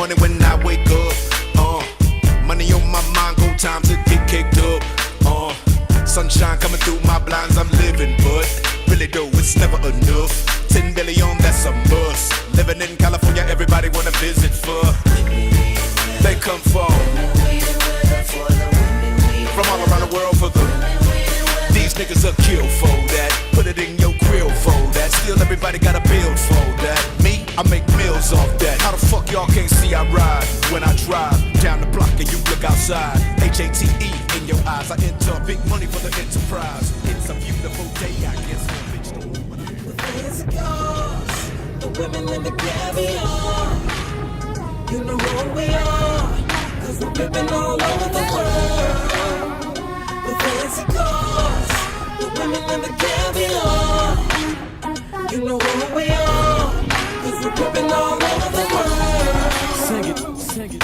morning when I wake up. Money on my mind, go time to get caked up. Sunshine coming through my blinds, I'm living, but really though, it's never enough. 10 billion, that's a must. Living in California, everybody wanna visit for. They come from all around the world for the. These niggas are kill for that. Put it in your grill for that. Still everybody got a build for that. Me, I make meals off that. How the fuck y'all can't see I ride when I drive down the block and you look outside? HATE in your eyes. I enter big money for the enterprise. It's a beautiful day, I guess. The fancy cars, the women and the caviar. You know who we are, 'cause we're ripping all over the world. The fancy cars, the women and the caviar. You know who we are, 'cause we're ripping all over the world. Sing it, sing it.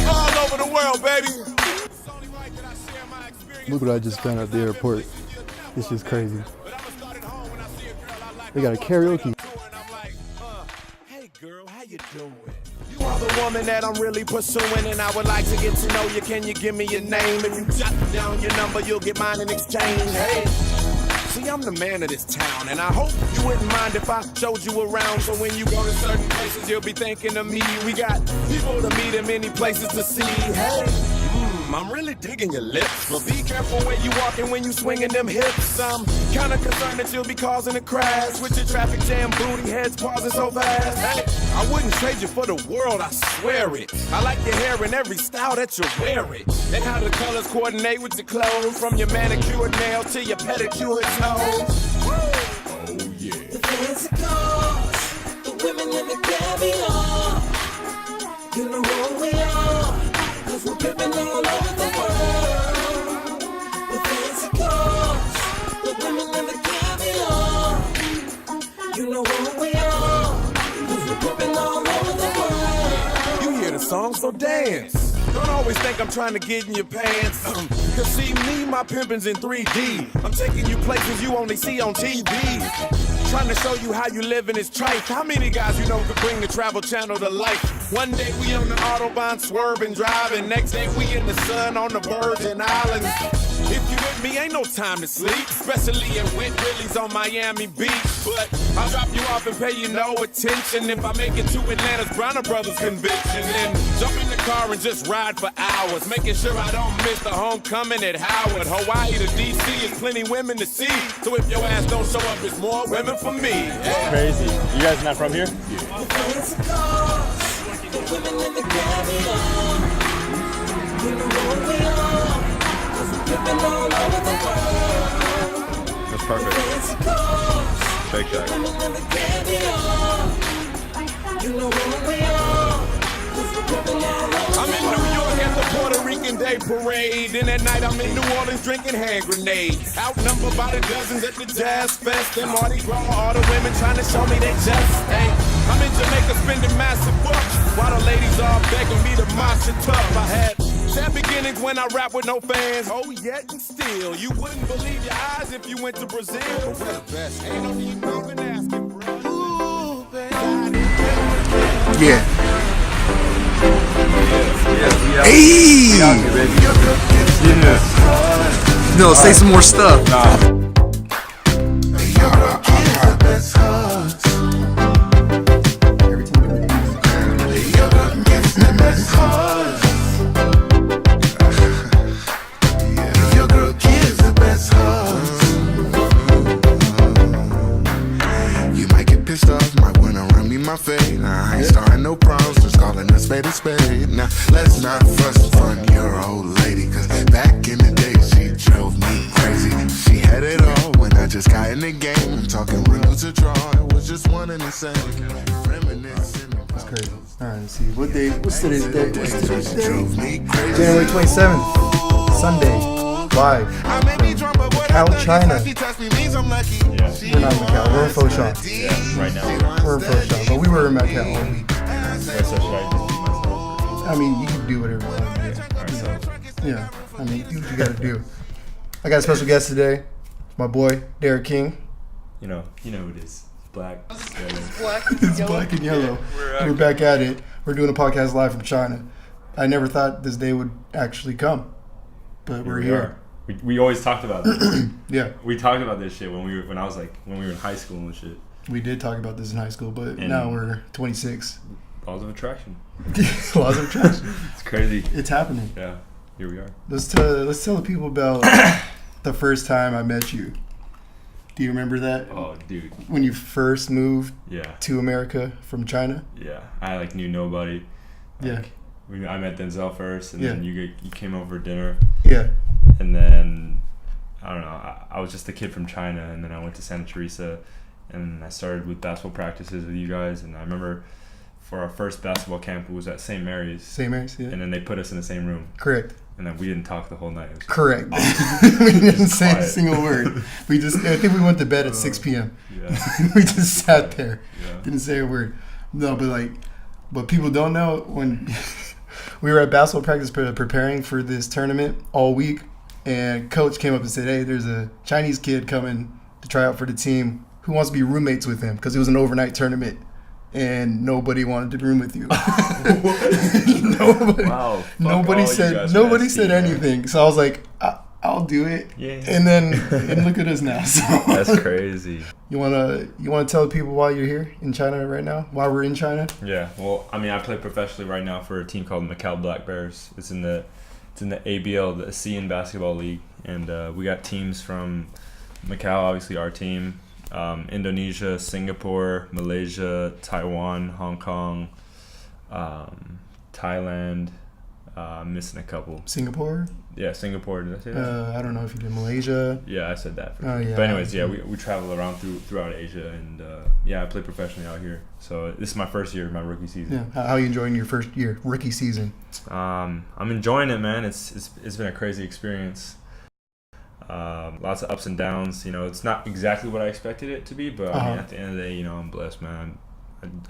All over the world, baby. Look what I just found at the airport. It's just crazy. They got a karaoke. Hey girl, how you doing? You are the woman that I'm really pursuing, and I would like to get to know you. Can you give me your name? If you jot down your number, you'll get mine in exchange. Hey. See, I'm the man of this town, and I hope you wouldn't mind if I showed you around. So when you go to certain places, you'll be thinking of me. We got people to meet and many places to see. Hey, I'm really digging your lips. But be careful where you walking when you swinging them hips. I'm kinda concerned that you'll be causing a crash with your traffic jam booty heads pausing so fast. Hey, I wouldn't trade you for the world, I swear it. I like your hair in every style that you wear it, and how the colors coordinate with your clothes, from your manicured nails to your pedicured toes. Oh yeah. The fancy cars, the women and the caviar. You know who we are, 'cause we're ripping all over the world. The fancy cars, the women and the caviar. You know who we are, 'cause we're ripping all over the world. You hear the song, so dance. Don't always think I'm trying to get in your pants. Cause see me, my pimpin's in 3D. I'm taking you places you only see on TV. Trying to show you how you live in this trife. How many guys you know could bring the Travel Channel to life? One day we on the Autobahn swerving, driving. Next day we in the sun on the Virgin Islands. If you with me, ain't no time to sleep. Especially in Wet Willie's on Miami Beach. But I'll drop you off and pay you no attention if I make it to Atlanta's Bronner Brothers convention. Then jump in the car and just ride for hours, making sure I don't miss the homecoming at Howard. Hawaii to DC is plenty women to see. So if your ass don't show up, it's more women for me. Yeah. Crazy. You guys not from here? The fancy cars, the women and the caviar. You know who we are, 'cause we're ripping all over the world. That's perfect. The fancy cars, Shake Shack. the women and the caviar. You know who we are, 'cause we're ripping all over I'm the in world. New York at the Puerto Rican Day Parade. Then at night I'm in New Orleans drinking hand grenades. Outnumbered by the dozens at the Jazz Fest. And Mardi Gras, all the women trying to show me they just ain't. I'm in Jamaica spending massive bucks, while the ladies are begging me to mosh it tough. I had sad beginnings when I rap with no fans. Oh, yet and still, you wouldn't believe your eyes if you went to Brazil. But we're the best. Ain't no need going asking, bro. Ooh, baby. Yeah. Hey! No, say some more stuff. You might get pissed off, might wanna run me my fade. I ain't starting no problems, just calling a spade a spade. Now, let's not fuss on your old lady, 'cause back in the day, she drove me crazy. She had it all when I just got in the game. I'm talking real to draw, it was just one and the same. Reminiscing. That's crazy. Alright, let's see. What day? What's today's date? What's today's date? Drove me crazy. January 27th. Sunday. Live. I may be drunk, but what Macau, I China. She touched me means I'm lucky. Yeah. We're not in Macau. We're in Foshan. Yeah, right now. We're in Foshan. But we were in Macau all week. Wait, so should I just do myself? I mean, you can do whatever you want. Alright, so Yeah. I mean, do what you gotta do. I got a special guest today. my boy Derek King. You know who it is. Black. It's black and yellow. We're back at it. We're doing a podcast live from China. I never thought this day would actually come, but we're here. We always talked about this. Yeah, We talked about this shit when we were in high school and shit. we did talk about this in high school, but And- now we're 26. Laws of attraction. Laws of attraction. It's crazy. It's happening. Yeah. Here we are. Let's tell the people about the first time I met you. Do you remember that? Oh, dude. When you first moved Yeah. to America from China? Yeah. I knew nobody. Yeah. I met Denzel first, and Yeah. then you came over for dinner, Yeah. and then I don't know. I was just a kid from China, and then I went to Santa Teresa, and I started with basketball practices with you guys. And I remember for our first basketball camp, it was at St. Mary's, Same age, yeah. and then they put us in the same room, Correct. and then we didn't talk the whole night. It was Correct. We didn't say a quiet. single word. I think we went to bed at 6 p.m. Yeah. We just sat there. Yeah. Didn't say a word. No, but people don't know when we were at basketball practice preparing for this tournament all week, and coach came up and said, "Hey, there's a Chinese kid coming to try out for the team who wants to be roommates with him because it was an overnight tournament." And nobody wanted to room with you. Nobody, Wow. Fuck nobody all you said guys nobody nasty, said man. anything. So I was like, I'll do it. Yeah. And look at us now. So That's crazy. You wanna tell people why you're here in China right now? Why we're in China? Yeah. Well, I mean, I play professionally right now for a team called Macau Black Bears. It's in the ABL, the ASEAN Basketball League, and we got teams from Macau, obviously our team, Indonesia, Singapore, Malaysia, Taiwan, Hong Kong, Thailand. I'm missing a couple. Singapore? Yeah, Singapore. Did I say that? I don't know if you did Malaysia. Yeah, I said that. Oh, yeah. But anyways, yeah, we travel around throughout Asia, and yeah, I play professionally out here. So this is my first year, my rookie season. Yeah. How are you enjoying your first year, rookie season? I'm enjoying it, man. It's been a crazy experience. Lots of ups and downs. You know, it's not exactly what I expected it to be, but I mean, at the end of the day, you know, I'm blessed, man.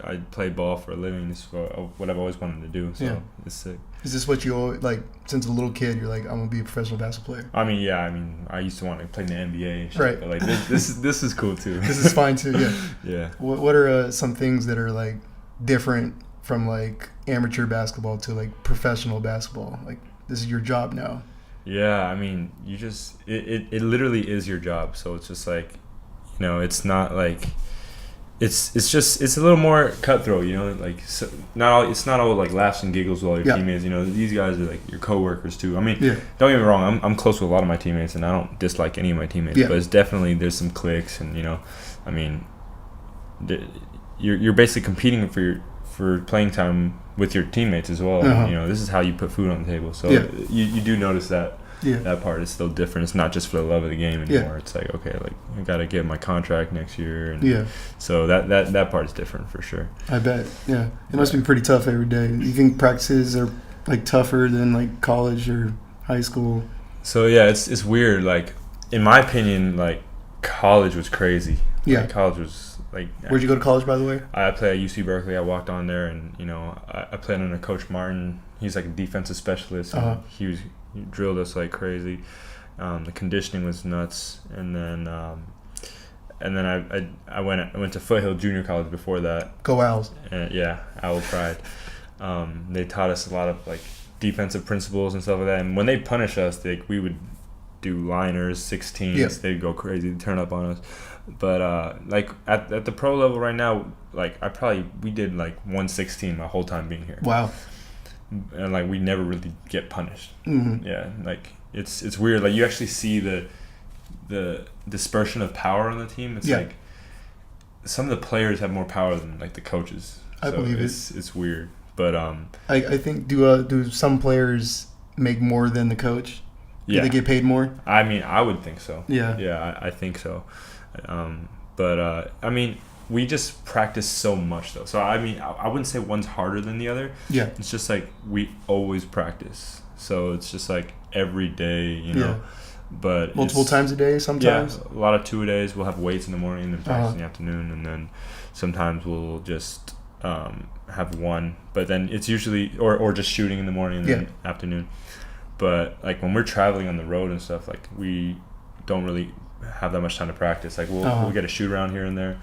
I play ball for a living. This is what I've always wanted to do. So Yeah. it's sick. Is this what you always, like, since a little kid, you're like, I'm gonna be a professional basketball player? I mean, yeah. I mean, I used to want to play in the NBA and shit, Right. but like this is cool too. This is fine too. Yeah. Yeah. What are some things that are like different from like amateur basketball to like professional basketball? Like, this is your job now. Yeah, I mean, you just it literally is your job. So it's just like, you know, it's not like it's a little more cutthroat, you know, like it's not all like laughs and giggles with all your Yeah. teammates. You know, these guys are like your coworkers too. I mean, Yeah. don't get me wrong, I'm close with a lot of my teammates, and I don't dislike any of my teammates. Yeah. But it's definitely there's some cliques, and you know, I mean, you're basically competing for playing time with your teammates as well. Uh-huh. You know, this is how you put food on the table. So Yeah. you do notice that. Yeah. That part is still different. It's not just for the love of the game Yeah. anymore. It's like, okay, like I gotta get my contract next year, and Yeah. so that part is different for sure. I bet. Yeah. It must be pretty tough every day. You think practices are like tougher than like college or high school? So yeah, it's weird. Like in my opinion, like college was crazy. Yeah. Like, college was like. Where'd you go to college, by the way? I played at UC Berkeley. I walked on there, and you know, I played under Coach Martin. He's like a defensive specialist. And Uh-huh. he drilled us like crazy. The conditioning was nuts, and then I went to Foothill Junior College before that. Go Owls. And yeah, Owl Pride. They taught us a lot of like defensive principles and stuff like that. And when they punish us, we would do liners, 16s. Yeah. They'd go crazy, turn up on us. But like at the pro level right now, like we did like 116 my whole time being here. Wow. And like we never really get punished. Mm-hmm. Yeah, like it's weird. Like you actually see the dispersion of power on the team. It's Yeah. like some of the players have more power than like the coaches. I believe it. It's weird, but I think do some players make more than the coach? Do yeah, they get paid more? I mean, I would think so. Yeah. Yeah, I think so. But I mean, we just practice so much though. So I mean, I wouldn't say one's harder than the other. Yeah. It's just like we always practice. So it's just like every day, you know. Yeah. But Multiple times a day sometimes? Yeah, a lot of 2-a-days. We'll have weights in the morning and then practice Uh-huh. in the afternoon, and then sometimes we'll just have one. But then it's usually or just shooting in the morning and then afternoon. But like when we're traveling on the road and stuff, like we don't really have that much time to practice. Like we'll get a shoot around here and there,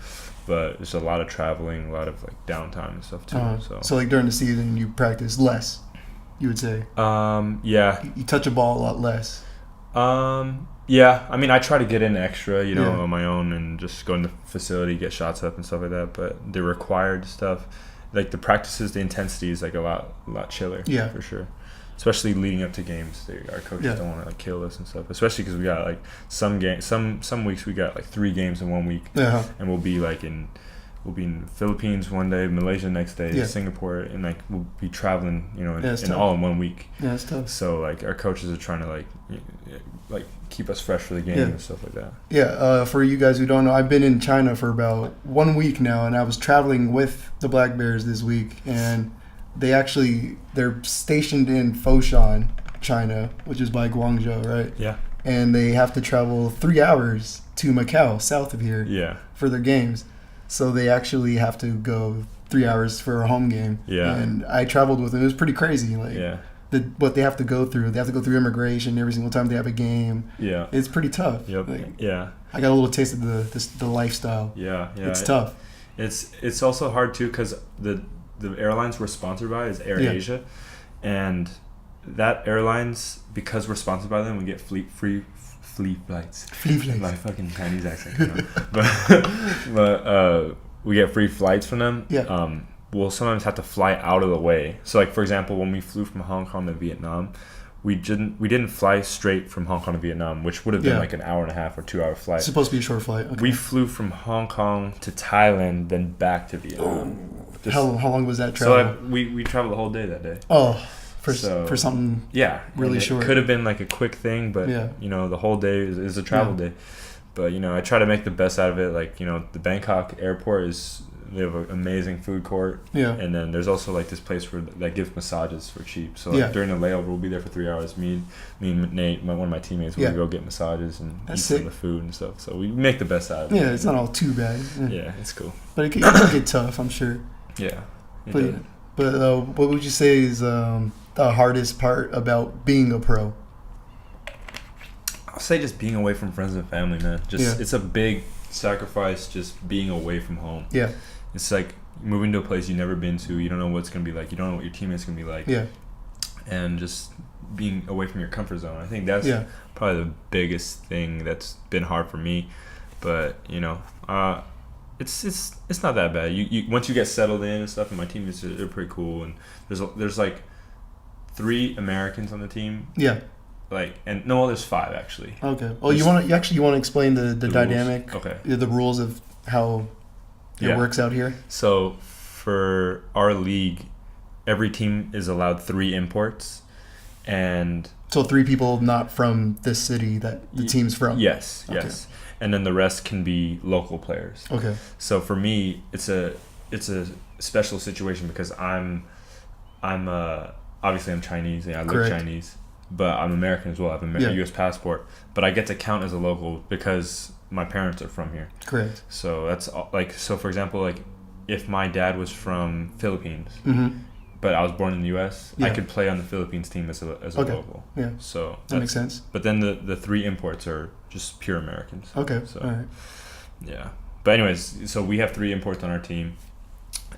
but there's a lot of traveling, a lot of like downtime and stuff too. So like during the season, you practice less, you would say? Yeah. You touch a ball a lot less. Yeah. I mean, I try to get in extra, on my own and just go in the facility, get shots up and stuff like that. But the required stuff, like the practices, the intensity is like a lot chiller. Yeah, for sure. Especially leading up to games, our coaches don't want to like kill us and stuff. Especially because we got like some weeks we got like 3 games in 1 week, and we'll be in the Philippines one day, Malaysia next day, Singapore, and like we'll be traveling, in all in 1 week. Yeah, it's tough. So like our coaches are trying to like keep us fresh for the game and stuff like that. Yeah, for you guys who don't know, I've been in China for about 1 week now, and I was traveling with the Black Bears this week, and they're stationed in Foshan, China, which is by Guangzhou, right? Yeah. And they have to travel 3 hours to Macau, south of here, for their games. So they actually have to go 3 hours for a home game. Yeah. And I traveled with them. It was pretty crazy. What they have to go through. They have to go through immigration every single time they have a game. Yeah. It's pretty tough. Yep. I got a little taste of the lifestyle. Yeah. It's tough. It's also hard too because the airlines we're sponsored by is Air Asia, and that airlines, because we're sponsored by them, we get free flights. My fucking Chinese accent. But we get free flights from them. Yeah. We'll sometimes have to fly out of the way. So like for example, when we flew from Hong Kong to Vietnam, we didn't fly straight from Hong Kong to Vietnam, which would have been like an hour and a half or 2 hour flight. It's supposed to be a short flight. Okay. We flew from Hong Kong to Thailand, then back to Vietnam. How long was that travel? So we traveled the whole day that day. Oh, for something really short. It could have been like a quick thing, but the whole day is a travel day. But I try to make the best out of it. Like the Bangkok airport they have an amazing food court. Yeah. And then there's also like this place that gives massages for cheap. So during the layover, we'll be there for 3 hours. Me and Nate, one of my teammates, we'll go get massages and eat some of the food and stuff. So we make the best out of it. Yeah, it's not all too bad. Yeah, it's cool. But it can get tough, I'm sure. Yeah. But what would you say is the hardest part about being a pro? I'll say just being away from friends and family, man. It's a big sacrifice just being away from home. Yeah. It's like moving to a place you've never been to. You don't know what's going to be like. You don't know what your teammates going to be like. Yeah. And just being away from your comfort zone. I think that's probably the biggest thing that's been hard for me. But, it's not that bad. You once you get settled in and stuff, and my teammates are pretty cool. And there's like 3 Americans on the team. Yeah. There's 5 actually. Okay. Well, you want to explain the dynamic, the rules of how it works out here. So for our league, every team is allowed 3 imports, and so 3 people not from this city that the team's from. Yes. And then the rest can be local players. Okay. So for me, it's a special situation because I'm obviously I'm Chinese and I look Chinese, but I'm American as well. I have a U.S. passport, but I get to count as a local because my parents are from here. Correct. So that's for example, if my dad was from Philippines, but I was born in the U.S., I could play on the Philippines team as a local. Yeah. So that makes sense. But then the 3 imports are just pure Americans. Okay. So, all right. Yeah. But anyways, so we have 3 imports on our team,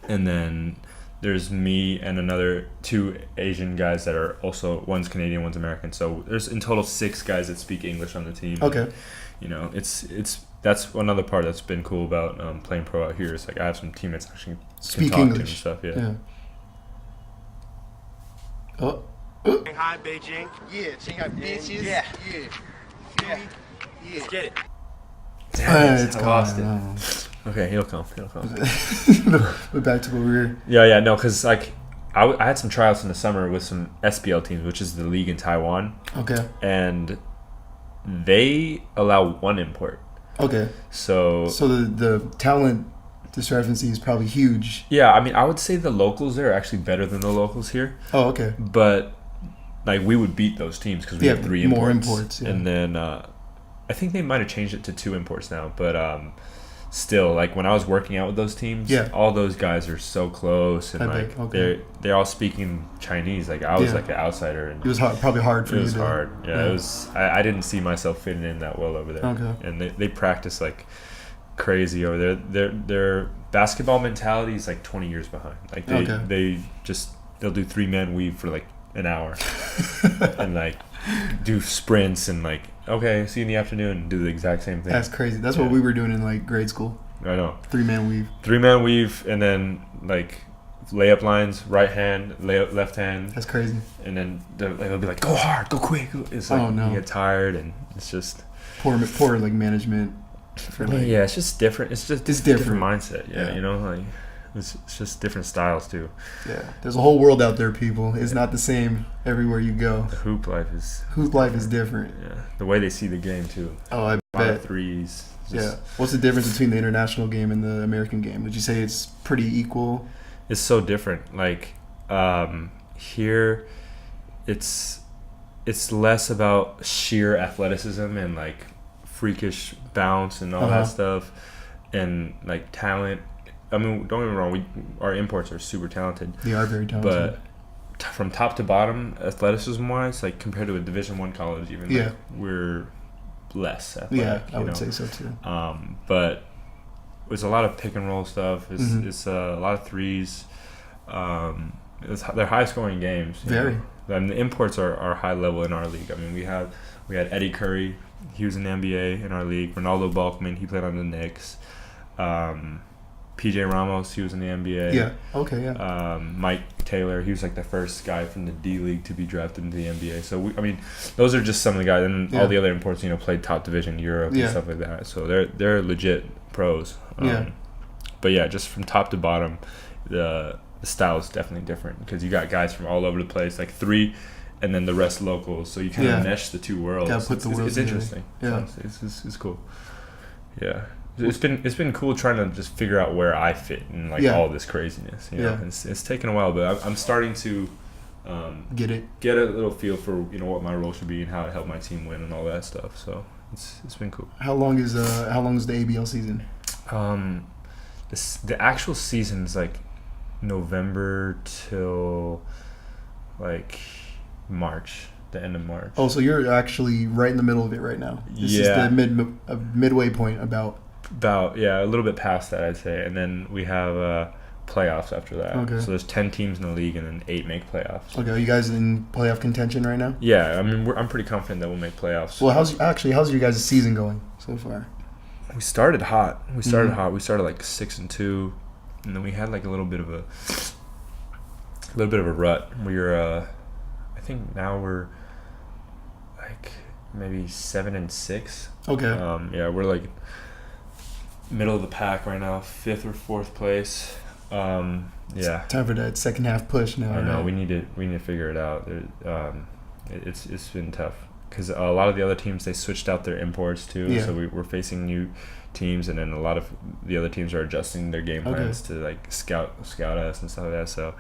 and then there's me and another 2 Asian guys that are also, one's Canadian, one's American. So there's in total 6 guys that speak English on the team. Okay. And, that's another part that's been cool about playing pro out here. Is I have some teammates actually speak English and stuff. Yeah. Oh. Hi, Beijing. Yeah, Shanghai bitches. Yeah. Let's get it. It's I lost it. Okay, he'll come. But back to what we were. Yeah, no, because I had some tryouts in the summer with some SPL teams, which is the league in Taiwan. Okay. And they allow 1 import. Okay. So the talent discrepancy is probably huge. Yeah, I mean, I would say the locals there are actually better than the locals here. Oh, okay. But we would beat those teams because we have 3 imports. More imports. Yeah. And then I think they might have changed it to 2 imports now, but still, like when I was working out with those teams, all those guys are so close, and they're all speaking Chinese. Like I was like an outsider, and it was probably hard for you. It was hard. Yeah, it was. I didn't see myself fitting in that well over there. Okay. And they practice like crazy over there. Their basketball mentality is like 20 years behind. Like they'll do 3-man weave for like an hour, and like do sprints and like, okay, see you in the afternoon, and do the exact same thing. That's crazy. That's what we were doing in like grade school. I know. 3-man weave, and then like layup lines, right hand, left hand. That's crazy. And then they'll be like, go hard, go quick. It's like you get tired, and it's just poor like management. Yeah, it's just different. It's different mindset. Yeah, you know, like it's just different styles too. Yeah, there's a whole world out there, people. It's not the same everywhere you go. The hoop life is different. Yeah, the way they see the game too. Oh, I bet. A lot of threes. Yeah. What's the difference between the international game and the American game? Would you say it's pretty equal? It's so different. Like here, it's less about sheer athleticism and like freakish bounce and all that stuff, and like talent. I mean, don't get me wrong, our imports are super talented. They are very talented. But from top to bottom, athleticism-wise, like compared to a Division I college, even, like, we're less athletic. Yeah, I would say so too. But it's a lot of pick and roll stuff. It's a lot of threes. They're high-scoring games. Very. And the imports are high level in our league. I mean, we had Eddie Curry. He was in the NBA in our league. Ronaldo Balkman, he played on the Knicks. PJ Ramos, he was in the NBA. Yeah. Okay. Yeah. Mike Taylor, he was like the first guy from the D League to be drafted into the NBA. So those are just some of the guys, and all the other imports, played top division Europe and stuff like that. So they're legit pros. But yeah, just from top to bottom, the style is definitely different because you got guys from all over the place, like three, and then the rest locals. So you kind of mesh the two worlds. Gotta put the worlds it's interesting. Yeah, it's cool. Yeah. It's been cool trying to just figure out where I fit in all this craziness. You know? It's taken a while, but I'm starting to get a little feel for what my role should be and how to help my team win and all that stuff. So it's been cool. How long is the ABL season? The actual season is like November till like March. The end of March. Oh, so you're actually right in the middle of it right now. This is the midway point about a little bit past that, I'd say, and then we have playoffs after that. Okay. So there's 10 teams in the league, and then 8 make playoffs. Okay, are you guys in playoff contention right now? Yeah, I mean, I'm pretty confident that we'll make playoffs. Well, how's your guys' season going so far? We started hot. We started like 6-2, and then we had like a little bit of a rut. We were, I think now we're like maybe 7-6. Okay. Yeah, we're like middle of the pack right now, 5th or 4th place. Yeah. Time for that second half push now. I know. Right? We need to figure it out. It's been tough because a lot of the other teams, they switched out their imports too. Yeah. So we're facing new teams, and then a lot of the other teams are adjusting their game plans to like scout us and stuff like that. So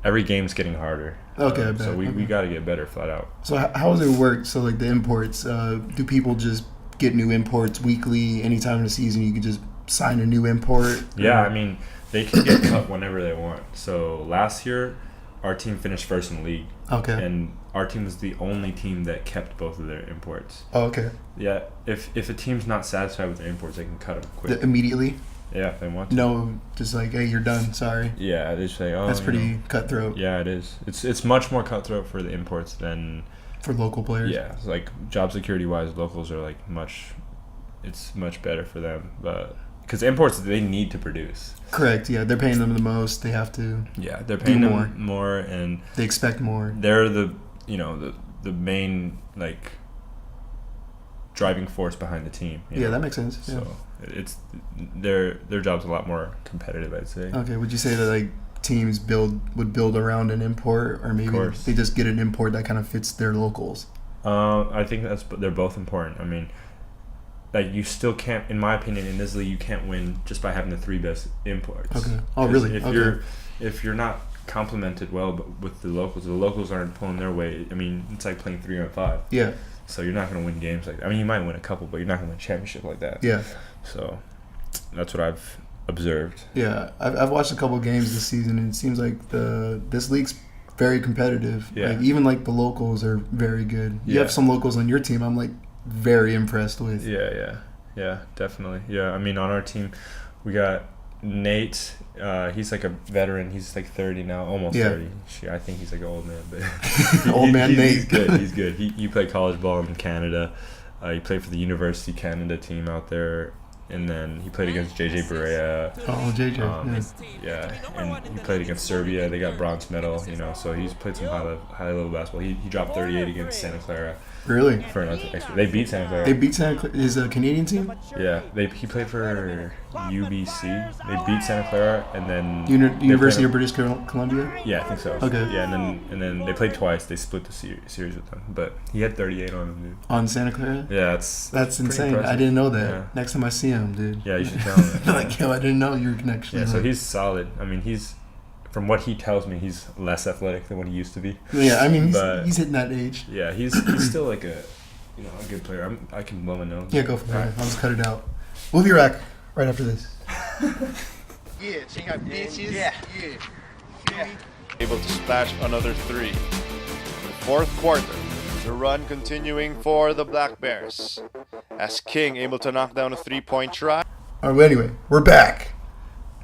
every game's getting harder. Okay. So we got to get better flat out. So how does it work? So like the imports, do people just get new imports weekly? Anytime in the season you can just sign a new import? Yeah, I mean, they can get cut whenever they want. So last year, our team finished first in the league. Okay. And our team was the only team that kept both of their imports. Oh, okay. Yeah, if a team's not satisfied with their imports, they can cut them quick. Immediately? Yeah, if they want to. No, just like, hey, you're done, sorry. Yeah, they just say, oh, that's pretty cutthroat. Yeah, it is. It's much more cutthroat for the imports than for local players. Yeah, it's like job security wise, locals are like it's much better for them, but because imports, they need to produce. Correct. Yeah, they're paying them the most. They have to. Yeah, they're paying them more, and they expect more. They're the main like driving force behind the team. Yeah, that makes sense. Yeah. So it's their job's a lot more competitive, I'd say. Okay, would you say that like teams would build around an import, or maybe they just get an import that kind of fits their locals? I think they're both important. I mean, like you still can't, in my opinion, in this league, you can't win just by having the 3 best imports. Okay. Oh, really? If you're not complemented well with the locals aren't pulling their weight. I mean, it's like playing 3-on-5. Yeah. So you're not going to win games like that. I mean, you might win a couple, but you're not going to win a championship like that. Yeah. So that's what I've observed. Yeah, I've watched a couple games this season, and it seems like this league's very competitive. Yeah. Like, even like the locals are very good. You Yeah. have some locals on your team I'm like very impressed with. Yeah, definitely. Yeah, I mean, on our team, we got Nate. He's like a veteran. He's like 30 now, almost 30. I think he's like an old man, but Old man Nate. He's good. He's good. He played college ball in Canada. He played for the University Canada team out there, and then he played against JJ Barea. Oh, JJ. Yeah, and he played against Serbia. They got bronze medal, so he's played some high level basketball. He dropped 38 against Santa Clara. Really? For another extra. They beat Santa Clara. They beat Santa Clara. Is a Canadian team? Yeah, he played for UBC. They beat Santa Clara, and then University of British Columbia. Yeah, I think so. Okay. Yeah, and then they played twice. They split the series with them, but he had 38 on him, dude. On Santa Clara. Yeah, that's pretty insane. impressive. I didn't know that. Yeah. Next time I see him, dude. Yeah, you should tell him that. Like, yo, I didn't know you were actually. Yeah, so he's solid. I mean, from what he tells me, he's less athletic than what he used to be. Yeah, I mean, But he's hitting that age. Yeah, he's still like a good player. I can blow my nose. Yeah, go for it. All right. I'll just cut it out. We'll be back right after this. Yeah, check out bitches. Yeah. Able to splash another 3. In the fourth quarter, the run continuing for the Black Bears. As King able to knock down a 3-point try. All right, well, anyway, we're back.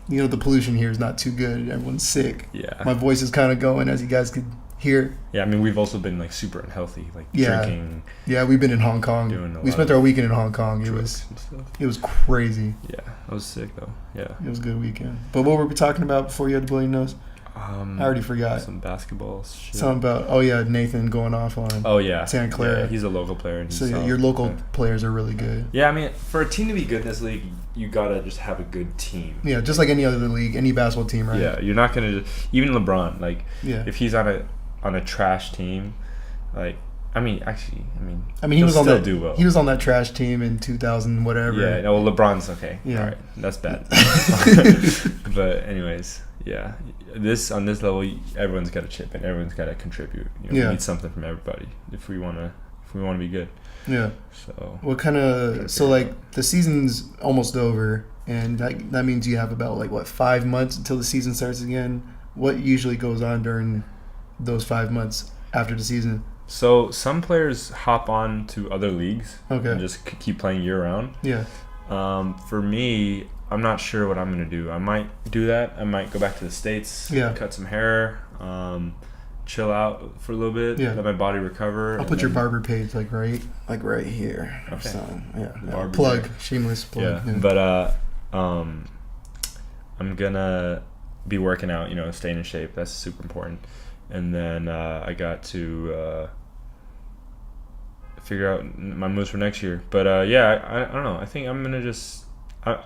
The pollution here is not too good. Everyone's sick. Yeah. My voice is kind of going, as you guys could hear. Yeah, I mean, we've also been like super unhealthy, like Yeah. drinking. Yeah, we've been in Hong Kong. Doing a We lot spent of our weekend in Hong Kong. drugs and stuff. It was crazy. Yeah, I was sick though. Yeah. It was a good weekend. But what were we talking about before you had to blow your nose? I already forgot. Some basketball shit. Something about Nathan going off on. Oh yeah, Santa Clara. Yeah, he's a local player. And he's So yeah, solid. your local Yeah. players are really good. Yeah, I mean, for a team to be good in this league, you gotta just have a good team. Yeah, just like any other league, any basketball team, right? Yeah, you're not gonna even LeBron. Like, Yeah. if he's on a trash team, like, I mean, he he'll was on still that. do well. He was on that trash team in 2000, whatever. Yeah, no, LeBron's okay. Yeah. All right, that's bad. But anyways, yeah, on this level, everyone's got to chip in. Everyone's got to contribute. Yeah. We need something from everybody if we wanna be good. Yeah. So What kind of the season's almost over, and that means you have about 5 months until the season starts again. What usually goes on during those 5 months after the season? So some players hop on to other leagues Okay. and just keep playing year round. Yeah. For me, I'm not sure what I'm gonna do. I might do that. I might go back to the States, Yeah. cut some hair, chill out for a little bit, Yeah. let my body recover. I'll and put your then- barber page right here. Or Okay. something. Yeah. Barber Plug. there. Shameless plug. Yeah, but I'm gonna be working out. Staying in shape. That's super important. And then I got to figure out my moves for next year. But yeah, I don't know. I think I'm gonna just.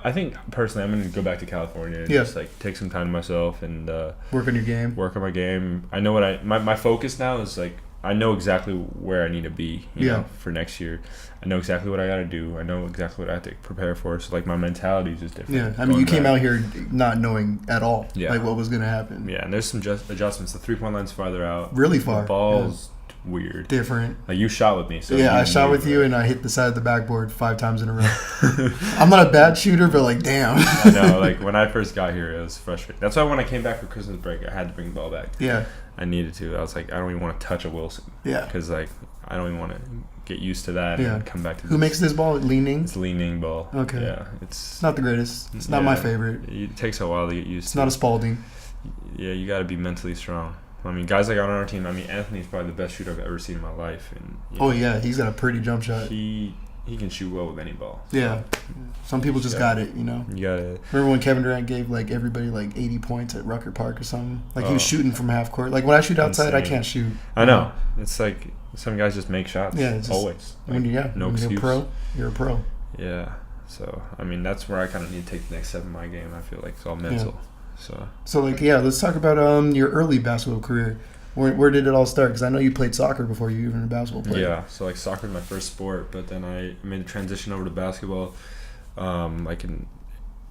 I think personally, I'm gonna go back to California and Yeah. just take some time to myself and Work on your game. work on my game. I know what my focus now is I know exactly where I need to be. You Yeah. know, for next year. I know exactly what I got to do. I know exactly what I have to prepare for. So my mentality is just different. Yeah. I mean, you Going came back. out here not knowing at all Yeah. what was gonna happen. Yeah, and there's some adjustments. The 3-point line's farther out. Really far. The ball's weird. Different. You shot with me. So Yeah, I shot with you and I hit the side of the backboard 5 times in a row. I'm not a bad shooter, but damn. I know. When I first got here, it was frustrating. That's why when I came back for Christmas break, I had to bring the ball back. Yeah. I needed to. I was I don't even want to touch a Wilson. Yeah. Because I don't even want to get used to that Yeah. and come back to. Who makes this ball? Leaning? It's leaning ball. Okay. Yeah, It's not the greatest. It's not my favorite. It takes a while to get used It's to. not a Spalding. Yeah, you got to be mentally strong. I mean, guys on our team. Anthony's probably the best shooter I've ever seen in my life. And Oh, yeah. He's got a pretty jump shot. he can shoot well with any ball. Yeah. Some people just got it, You gotta. Remember when Kevin Durant gave everybody 80 points at Rucker Park or something? He was Oh. shooting from half court. When I shoot outside, I Insane. can't shoot. I know. It's some guys just make shots. Yeah, it's just- always. When no you're a excuse. pro, you're a pro. Yeah. So that's where I kind of need to take the next step in my game. I feel it's all mental. So. So let's talk about your early basketball career. Where did it all start? Because I know you played soccer before you even were a basketball player. Yeah, so soccer was my first sport, but then I made the transition over to basketball. In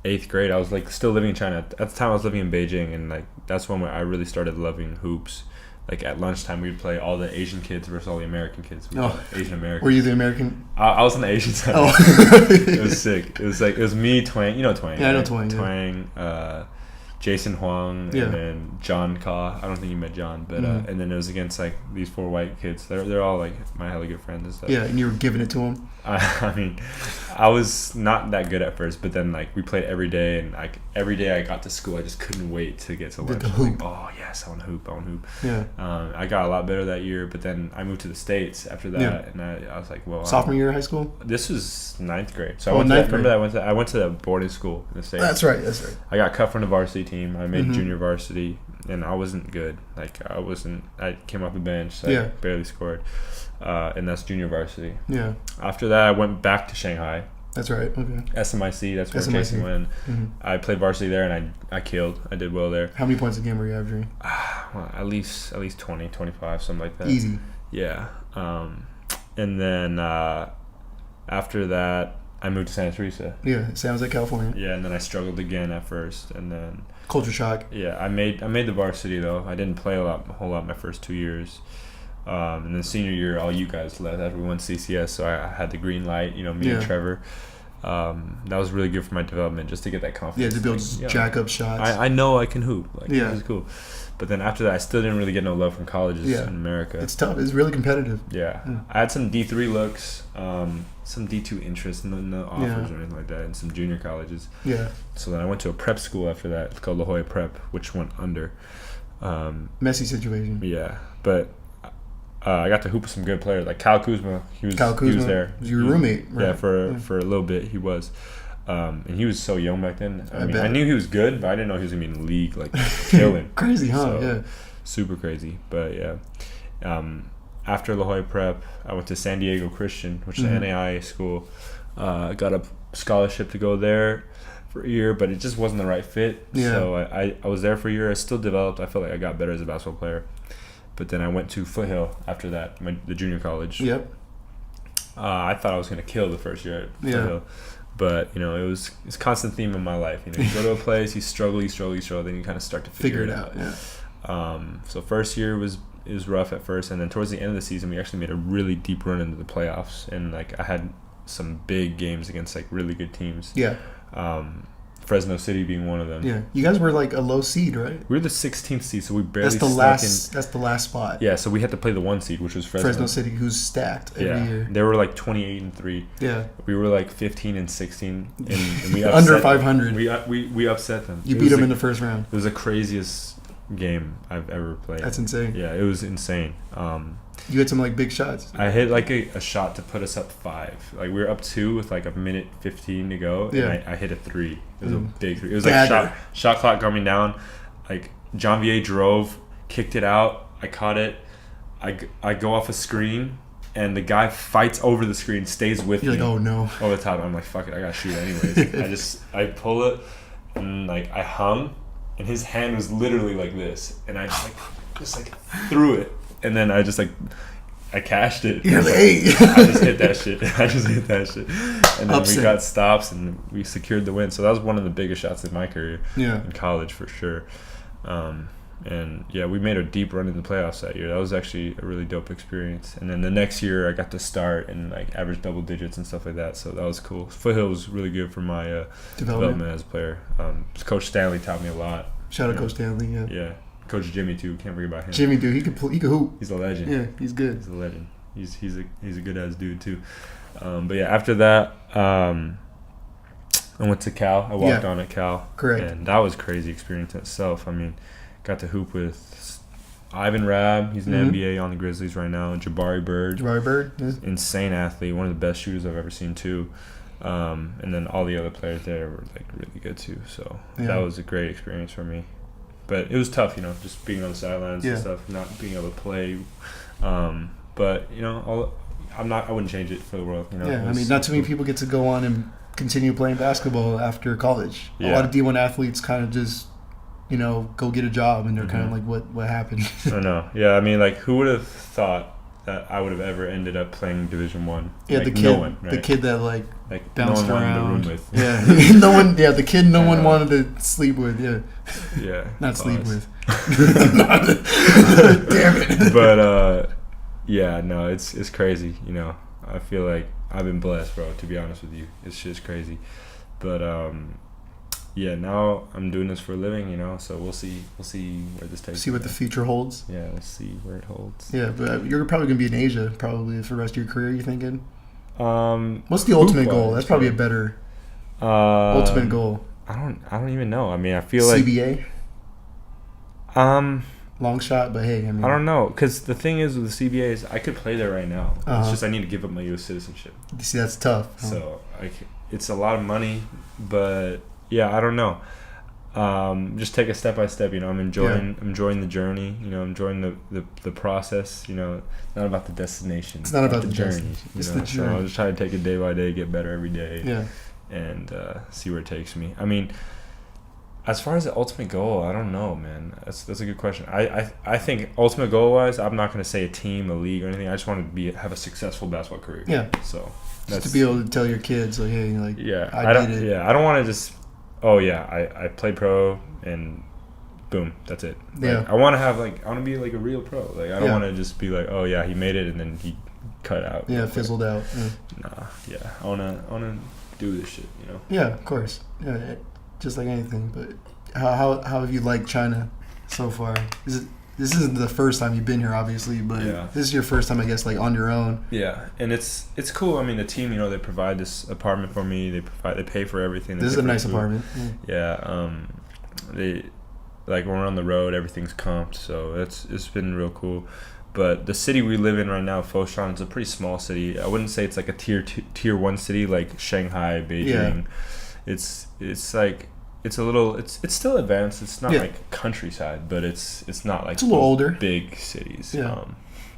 8th grade, I was still living in China. At the time, I was living in Beijing, and that's when I really started loving hoops. like at lunchtime we'd play all the Asian kids versus all the American kids. Asian Americans. Were you the American? I was on the Asian side. Oh. It was sick. It was me, Twang. You know Twang. Yeah, I know right? Twang. Twang, Jason Huang, Yeah. and then John Ka. I don't think you met John, but and then it was against like these 4 white kids. They're all like my hella good friends and stuff. Yeah, and you were giving it to him. I mean, I was not that good at first, but then like we played every day, and like every day I got to school, I just couldn't wait to get to lunch. The I was like, hoop. oh yes, I want to hoop. Yeah. I got a lot better that year, but then I moved to the States after that, Yeah. and I was like, well, Sophomore year of high school. this was 9th grade. So Oh, I went to ninth that, remember that I went to the boarding school in the States. That's right. I got cut from the varsity team. I made Mhm. junior varsity, and I wasn't good. Like I came off the bench. So Yeah. I barely scored, and that's junior varsity. Yeah, After that, I went back to Shanghai. that's right. Okay. SMIC, that's where SMIC. Casey went. hmm I played varsity there, and I killed. I did well there. How many points a game were you averaging? Well, at least 20, 25, something like that. Easy. Yeah. And then after that, I moved to Santa Teresa. Yeah, San Jose, California. Yeah, and then I struggled again at first, and then Culture shock. yeah, I made the varsity though. I didn't play a whole lot my first 2 years. And then senior year, all you guys left. Everyone CCS, so I had the green light. You know, me and Yeah. Trevor. That was really good for my development, just to get that Yeah, confidence. to build Like, yeah, jack up shots. I know I can hoop. Like, Yeah. it was cool. But then after that, I still didn't really get no love from colleges Yeah. in America. It's tough. It's really competitive. Yeah. Yeah. I had some D3 looks, some D2 interest, no offers Yeah. or anything like that, in some junior colleges. Yeah. So then I went to a prep school after that. It's called La Jolla Prep, which went under. Messy situation. Yeah, but I got to hoop with some good players, like Kyle Kuzma. He was there. Was your roommate, right? Yeah, for a little bit he was. And he was so young back then. I mean, bet. I knew he was good, but I didn't know he was gonna be in the league, like killing. Crazy, huh? So, Yeah. super crazy. But yeah, after La Jolla Prep, I went to San Diego Christian, which is an NAIA school. Got a scholarship to go there for a year, but it just wasn't the right fit. Yeah. So I was there for a year. I still developed. I felt like I got better as a basketball player. But then I went to Foothill after that, the junior college. Yep. I thought I was gonna kill the first year at Yeah. Foothill. But you know, it's a constant theme in my life. You know, you go to a place, you struggle, then you kind of start to figure it out. Yeah. So first year was rough at first, and then towards the end of the season, we actually made a really deep run into the playoffs, and like I had some big games against like really good teams. Yeah. Fresno City being one of them. Yeah. You guys were like a low seed, right? We were the 16th seed, so we barely. That's the snuck last. in. That's the last spot. Yeah, so we had to play the 1 seed, which was Fresno City, who's stacked every yeah, year. they were like 28-3. Yeah. We were like 15-16, and we Under upset 500. them. We upset them. You It beat was them the- in the first round. It was the craziest game I've ever played. That's insane. Yeah, it was insane. You had some like big shots. I hit like a shot to put us up 5. Like we were up 2 with like a minute 15 to go, Yeah. and I hit a 3. It was a big 3. It was Dagger. like shot clock coming down. Like Janvier drove, kicked it out. I caught it. I go off a screen, and the guy fights over the screen, stays with You're me. like, oh no. Over the top. I'm like, fuck it, I gotta shoot anyways. I pull it, and like I hung, and his hand was literally like this, and I just like threw it, and then I just like I cashed it. You're like, hey. I just hit that shit. And then Upset. we got stops, and we secured the win. So that was one of the biggest shots in my career. Yeah. In college for sure. And yeah, we made a deep run in the playoffs that year. That was actually a really dope experience. And then the next year, I got to start and like average double digits and stuff like that. So that was cool. Foothill was really good for my development as a player. Coach Stanley taught me a lot. Shout out Coach Stanley. Yeah. Yeah, Coach Jimmy too. Can't forget about him. Jimmy, dude, he could hoop. He's a legend. Yeah, he's good. He's a legend. He's a good ass dude too. But yeah, after that, I went to Cal. I walked on at Cal. Correct. And that was a crazy experience in itself. I mean, got to hoop with Ivan Rabb. He's an NBA on the Grizzlies right now. Jabari Bird. Yeah. Insane athlete. One of the best shooters I've ever seen too. And then all the other players there were like really good too. So that was a great experience for me. But it was tough, you know, just being on the sidelines and stuff, not being able to play. But you know, I wouldn't change it for the world. You know, Yeah, I mean, not too many people get to go on and continue playing basketball after college. A lot of D1 athletes kind of just, you know, go get a job, and they're kind of like, what happened? I know. Yeah, I mean, like, who would have thought that I would have ever ended up playing Division One? Yeah, like, the kid, no one, right? the kid that like bounced no one around. wanted to room with. Yeah, no one. Yeah, the kid no one wanted to sleep with. Yeah, Yeah, not sleep with. Damn it. But yeah, no, it's crazy. You know, I feel like I've been blessed, bro. To be honest with you, it's just crazy. But yeah, now I'm doing this for a living. You know, so we'll see where this takes. See what the future holds. Yeah, let's see where it holds. Yeah, but you're probably gonna be in Asia probably for the rest of your career. You thinking? What's the ultimate goal? That's probably a better ultimate goal. I don't even know. I mean, I feel like CBA. Long shot, but hey, I mean, I don't know, because the thing is with the CBA is I could play there right now. Uh-huh. It's just I need to give up my U.S. citizenship. See, that's tough. Huh? So it's a lot of money, but yeah, I don't know. Just take it step by step. You know, I'm enjoying the journey. You know, I'm enjoying the process. You know, not about the destination. It's not about the journey. destination. It's You know? the journey. So I'll just try to take it day by day, get better every day. Yeah. And see where it takes me. I mean, as far as the ultimate goal, I don't know, man. That's a good question. I think ultimate goal wise, I'm not going to say a team, a league, or anything. I just want to have a successful basketball career. Yeah. So Just to be able to tell your kids, like, hey, like, yeah, I did it. Yeah, I don't want to just. Oh yeah, I played pro and boom, that's it. Like, Yeah. I want to be like a real pro. Like I don't Yeah. want to just be like, oh yeah, he made it and then he cut out. Yeah, fizzled out. Yeah. Nah, yeah, I wanna do this shit, you know. Yeah, of course. Yeah, just like anything. But how have you liked China so far? This isn't the first time you've been here, obviously, but Yeah. this is your first time, I guess, like on your own. Yeah, and it's cool. I mean, the team, you know, they provide this apartment for me. They pay for everything. They This is pay a for nice the food. apartment. Yeah, they like when we're on the road, everything's comped, so it's been real cool. But the city we live in right now, Foshan, it's a pretty small city. I wouldn't say it's like a tier 1 city like Shanghai, Beijing. Yeah. It's like it's a little it's still advanced. It's not Yeah. like countryside, but it's not like It's a little older. big cities. Yeah.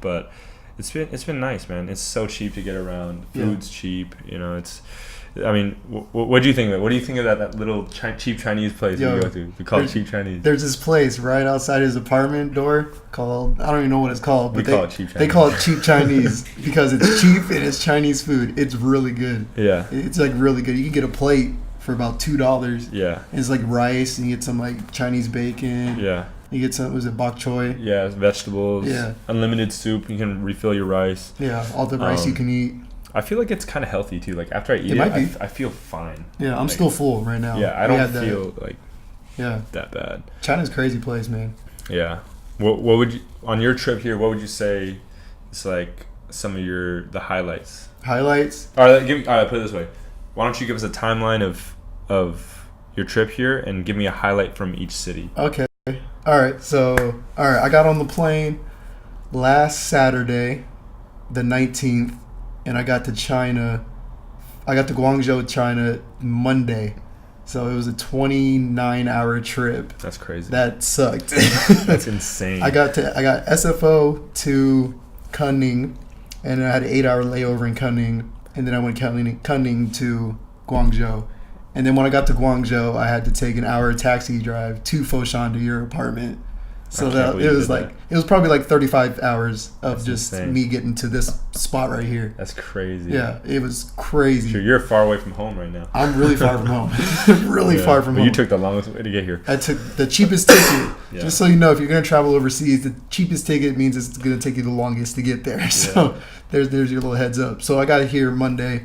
But it's been nice, man. It's so cheap to get around. Yeah. Food's cheap. You know, I mean, what do you think of it? What do you think of that little cheap Chinese place Yo, we go to? We call it there's- cheap Chinese. There's this place right outside his apartment door called, I don't even know what it's called, but We call it cheap they Chinese. call it cheap Chinese because it's cheap and it's Chinese food. It's really good. Yeah. It's like really good. You can get a plate for about $2. Yeah. It's like rice, and you get some like Chinese bacon. Yeah. You get some, was it bok choy? Yeah. Vegetables. Yeah. Unlimited soup. You can refill your rice. Yeah, all the rice you can eat. I feel like it's kind of healthy too. Like after I eat It might be. I feel fine. Yeah, I'm Like, still full right now. Yeah, I We don't had that. feel like Yeah, that bad. China's a crazy place, man. Yeah. What would you on your trip here? What would you say is like some of the highlights? Highlights? All right, put it this way. Why don't you give us a timeline of your trip here and give me a highlight from each city? Okay. All right. I got on the plane last Saturday, the 19th, and I got to China. I got to Guangzhou, China, Monday. So it was a 29-hour trip. That's crazy. That sucked. That's insane. I got SFO to Kunming, and I had an 8-hour layover in Kunming, and then I went Kunming to Guangzhou. And then when I got to Guangzhou, I had to take an hour taxi drive to Foshan to your apartment. So I can't that believe it you was did like that. it was probably like 35 hours of That's just insane. me getting to this spot right here. That's crazy. Yeah, it was crazy. Sure, you're far away from home right now. I'm really far from home. really Yeah. far from But home. You took the longest way to get here. I took the cheapest ticket. Yeah. Just so you know, if you're gonna travel overseas, the cheapest ticket means it's gonna take you the longest to get there. So there's your little heads up. So I got here Monday,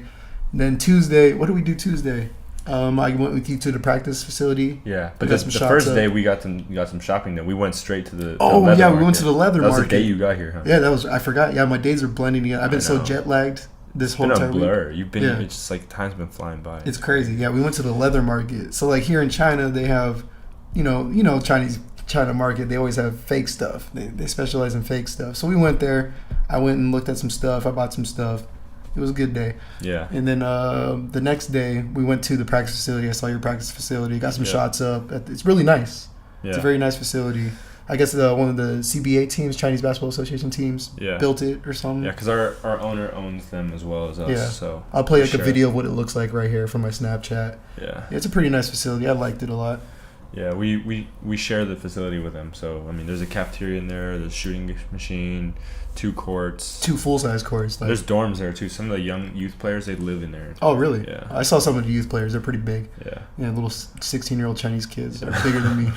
and then Tuesday. What did we do Tuesday? I went with you to the practice facility. Yeah, We but got the some shots first up. day we got some shopping done. We went straight to the Oh, leather yeah, we market. went to the leather That was market. the day you got here, huh? Yeah, I forgot. Yeah, my days are blending together. I've been so know. jet lagged this It's whole been a time. blur. You've been. Yeah. It's just like time's been flying by. It's crazy. Yeah, we went to the leather market. So like here in China, they have, China market. They always have fake stuff. They specialize in fake stuff. So we went there. I went and looked at some stuff. I bought some stuff. It was a good day. Yeah. And then the next day we went to the practice facility. I saw your practice facility. Got some Yeah. shots up. It's really nice. Yeah. It's a very nice facility. I guess one of the CBA teams, Chinese Basketball Association teams, Yeah. built it or something. Yeah, because our owner owns them as well as us. Yeah. So I'll play like Sure. a video of what it looks like right here from my Snapchat. Yeah. It's a pretty nice facility. I liked it a lot. Yeah, we share the facility with them. So I mean, there's a cafeteria in there. There's a shooting machine, 2 courts. 2 full-size courts. Like, There's dorms there too. Some of the young youth players, they live in there. oh, really? Yeah. I saw some of the youth players. They're pretty big. Yeah. Yeah, little 16-year-old Chinese kids. They're bigger than me.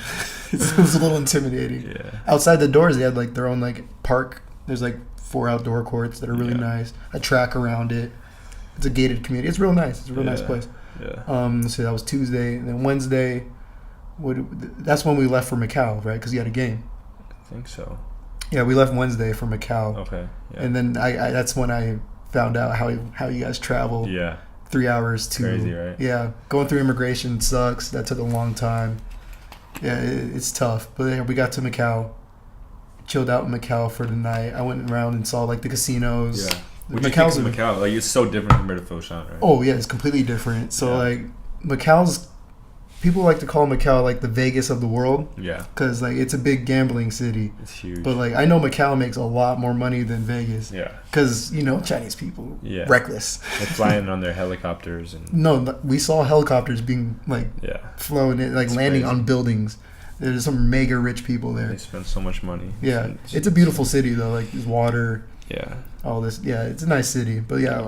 It was a little intimidating. Yeah. Outside the doors, they had like their own like park. There's like 4 outdoor courts that are really nice. A track around it. It's a gated community. It's real nice. It's a real nice place. Yeah. So that was Tuesday, and then Wednesday. That's when we left for Macau, right? Because you had a game. I think so. Yeah, we left Wednesday for Macau. Okay. Yeah. And then I that's when I found out how you guys travel. Yeah. 3 hours to. Crazy, right? Yeah, going through immigration sucks. That took a long time. Yeah, it's tough. But yeah, we got to Macau, chilled out in Macau for the night. I went around and saw like the casinos. Yeah. What do you think of Macau? Like, it's so different compared to Foshan, right? Oh yeah, it's completely different. So like Macau's. People like to call Macau like the Vegas of the world. Yeah. Because like it's a big gambling city. It's huge. But like I know Macau makes a lot more money than Vegas. Yeah. Because Chinese people. Yeah. Reckless. They're flying on their helicopters and. No, we saw helicopters being like. Yeah. Flown in, like landing on buildings. There's some mega rich people there. They spend so much money. Yeah. It's a beautiful city though. Like there's water. Yeah. All this. Yeah, it's a nice city. But yeah,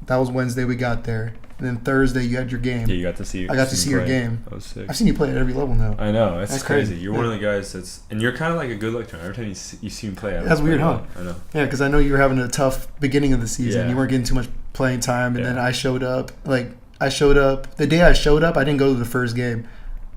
that was Wednesday we got there. And then Thursday you had your game. Yeah, you got to see. I got to see your game. That was sick. I've seen you play at every level now. I know, that's crazy. You're one of the guys and you're kind of like a good luck charm. Every time you see him play, that's weird, huh? I know. Yeah, because I know you were having a tough beginning of the season. Yeah. You weren't getting too much playing time, and then I showed up. I showed up the day I showed up. I didn't go to the first game.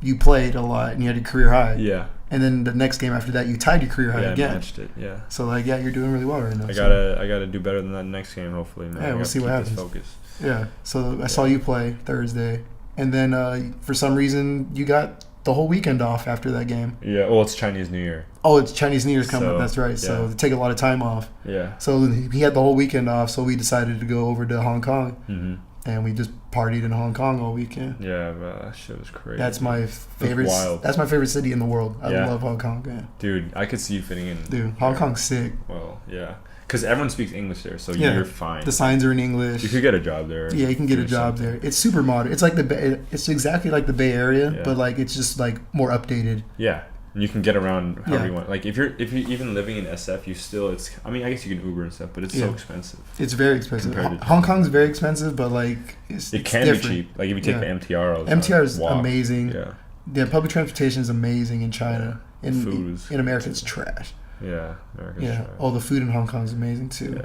You played a lot, and you had your career high. Yeah. And then the next game after that, you tied your career high again. I matched it. Yeah. So you're doing really well right now. I gotta do better than that next game, hopefully, man. Yeah, we'll see what happens. Focus. Yeah. So I saw you play Thursday, and then for some reason you got the whole weekend off after that game. Yeah. Well, it's Chinese New Year. Oh, it's Chinese New Year's coming up. That's right. Yeah. So they take a lot of time off. Yeah. So he had the whole weekend off. So we decided to go over to Hong Kong. Mm-hmm. And we just partied in Hong Kong all weekend. Yeah, that shit was crazy. That's my favorite. That's my favorite city in the world. I love Hong Kong. Yeah. Dude, I could see you fitting in. Dude, Hong Kong's sick. Well, yeah, because everyone speaks English there, so you're fine. The signs are in English. You could get a job there. Yeah, you can get a job there. It's super modern. It's like it's exactly like the Bay Area, but like it's just like more updated. Yeah. And you can get around however you want. Like if you're even living in SF, I guess you can Uber and stuff, but it's so expensive. It's very expensive. Hong Kong's very expensive, but like it can be cheap. Like if you take the MTR all the time. MTR is amazing. Yeah, public transportation is amazing in China. In America, it's trash. Yeah, America's trash. Oh, the food in Hong Kong is amazing too.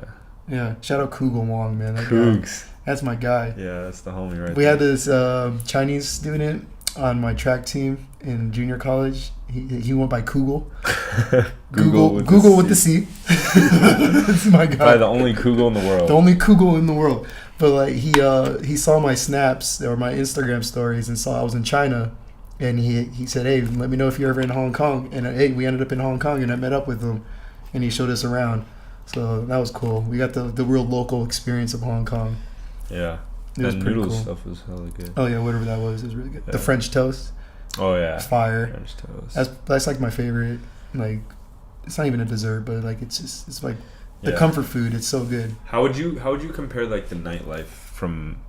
Yeah. Shout out Kugel Wong, man. Cougs. That's my guy. Yeah, that's the homie right there. We had this Chinese student on my track team in junior college. He went by Kugel. Google with the C. That's my guy. Probably the only Kugel in the world. The only Kugel in the world. But like he saw my snaps or my Instagram stories and saw I was in China, and he said, "Hey, let me know if you're ever in Hong Kong." And hey, we ended up in Hong Kong, and I met up with him, and he showed us around. So that was cool. We got the real local experience of Hong Kong. Yeah. It was pretty noodle cool. Stuff was hella good. Oh yeah, whatever that was, it was really good. Yeah. The French toast. Oh yeah. Fire. French toast. That's like my favorite. Like, it's not even a dessert, but like it's like the comfort food. It's so good. How would you compare like the nightlife from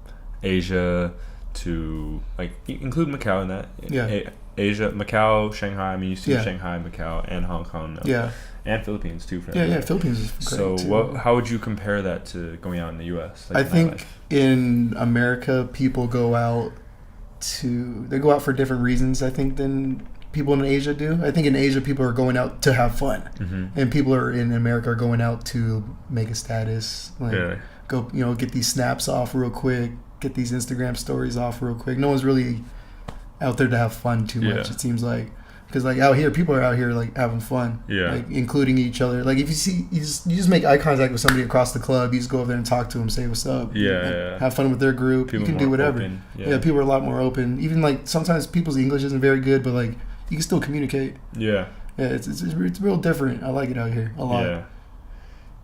Asia to like include Macau in that? Yeah. Asia, Macau, Shanghai. I mean, you see Shanghai, Macau, and Hong Kong now. Yeah. And Philippines too. Yeah, Philippines is great too. How would you compare that to going out in the U.S.? Like I think in America, people go out for different reasons, I think, than people in Asia do. I think in Asia, people are going out to have fun, and people in America are going out to make a status, go get these snaps off real quick, get these Instagram stories off real quick. No one's really out there to have fun too much. It seems like. Because like out here, people are out here like having fun, like including each other. Like if you just make eye contact with somebody across the club, you just go over there and talk to them, say what's up, have fun with their group. People you can do whatever. People are a lot more open. Even like sometimes people's English isn't very good, but like you can still communicate. It's real different. I like it out here a lot.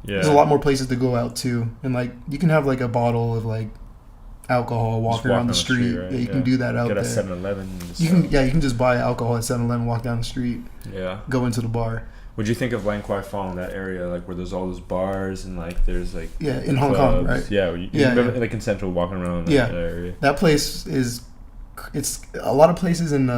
There's a lot more places to go out to, and like you can have like a bottle of like alcohol walking around the street. Right? You can do that out there. Get a 7-Eleven. You can just buy alcohol at 7-Eleven, walk down the street. Go into the bar. What'd you think of Lang Kwai Fong, that area, like where there's all those bars and like there's like in Hong Kong, right? Like in Central, walking around that area. That place is it's a lot of places in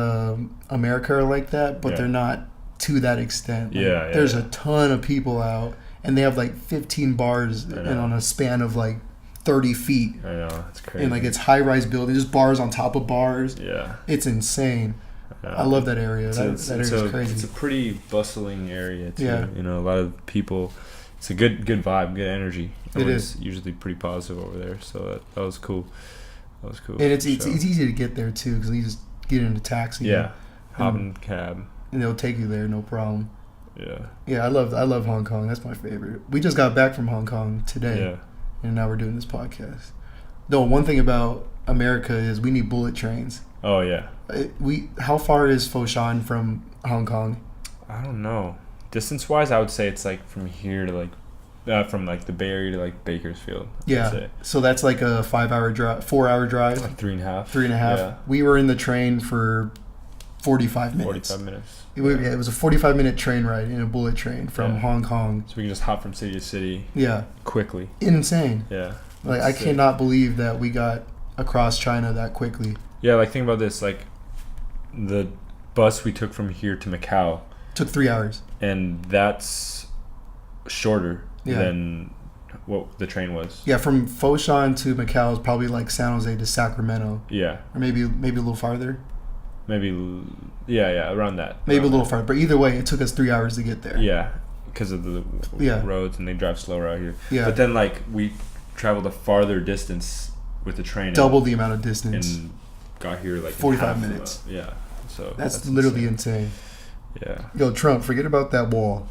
America are like that, but Yeah. they're not to that extent. Like, Yeah, there's yeah. a ton of people out, and they have like 15 bars I and know. on a span of like 30 feet. I know, it's crazy. And like it's high-rise buildings, just bars on top of bars. Yeah. It's insane. I love that area. That area is crazy. It's a pretty bustling area too. Yeah. You know, a lot of people. It's a good vibe, good energy. It is. Usually pretty positive over there, so that was cool. That was cool. And it's for sure. easy to get there too, because you just get in a taxi. Yeah, hop in cab. And they'll take you there, no problem. Yeah. Yeah, I love Hong Kong. That's my favorite. We just got back from Hong Kong today, Yeah. and now we're doing this podcast. Though one thing about America is we need bullet trains. Oh yeah. How far is Foshan from Hong Kong? I don't know. Distance wise, I would say it's like from here to like, from like the Bay Area to like Bakersfield. I'd Yeah, say. so that's like a 4-hour drive. Like 3.5. 3.5. Yeah. We were in the train for 45 minutes. 45 minutes. It was a 45-minute train ride in a bullet train from Yeah. Hong Kong. So we can just hop from city to city Yeah, quickly. insane. Yeah. Like I Sick. cannot believe that we got across China that quickly. Yeah, like think about this. Like the bus we took from here to Macau, Took 3 hours. and that's shorter Yeah. than what the train was. Yeah, from Foshan to Macau is probably like San Jose to Sacramento, Yeah. or maybe a little farther. Maybe. Yeah. Around that. Maybe a Around little that. farther. But either way, it took us 3 hours to get there. Yeah, because of the Yeah. roads, and they drive slower out here. Yeah. But then like we traveled a farther distance with the train. Double the amount of distance. and got here like in 45 half of minutes. yeah. So That's literally insane. Yeah. Yo, Trump, forget about that wall.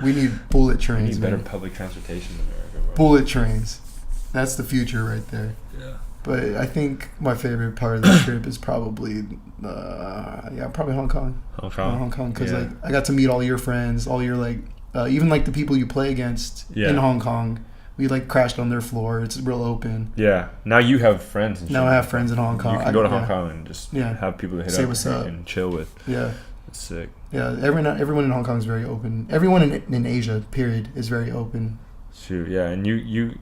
We need bullet We trains, need better man. public transportation in America, bro. Bullet trains. That's the future right there. Yeah. But I think my favorite part of the trip is probably, probably Hong Kong. Hong Kong. Hong Kong, because Yeah. like I got to meet all your friends, all your like, even like the people you play against Yeah. in Hong Kong. We like crashed on their floor. It's real open. Yeah. Now you have friends. And Now shit. I have friends in Hong Kong. You can go to Hong yeah. Kong and just Yeah. have people to hit Say up what's and, up. and chill with. Yeah, That's sick. yeah. Everyone in Hong Kong is very open. Everyone in Asia, period, is very open. Shoot, yeah, and you,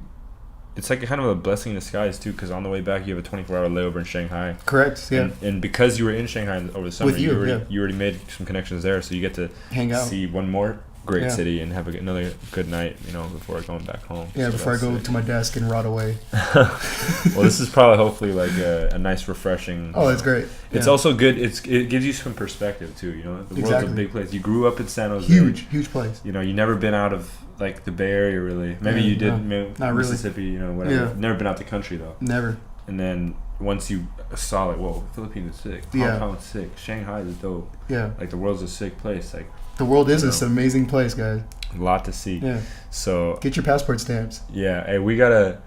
it's like kind of a blessing in disguise too, because on the way back you have a 24-hour layover in Shanghai. Correct. Yeah. And because you were in Shanghai over the summer, With you, you already made some connections there, so you get to Hang out. see one more great Yeah. city and have another good night, before going back home. Yeah, So before I that's go sick. to my desk and rot away. Well, this is probably hopefully like a nice, refreshing. Oh, that's great. It's Yeah. also good. It gives you some perspective too. The world's a Exactly. big place. You grew up in San Jose. huge place. You never been out of like the Bay Area really. Maybe Yeah, you did. no, maybe not really. Mississippi. Whatever. Yeah. Never been out the country though. Never. And then once you saw like, whoa, Philippines is sick. Yeah. Hong Kong is sick. Shanghai is dope. Yeah. Like the world's a sick place. Like The world is You this know. amazing place, guys. a lot to see. Yeah. So Get your passport stamps. yeah, hey, we gotta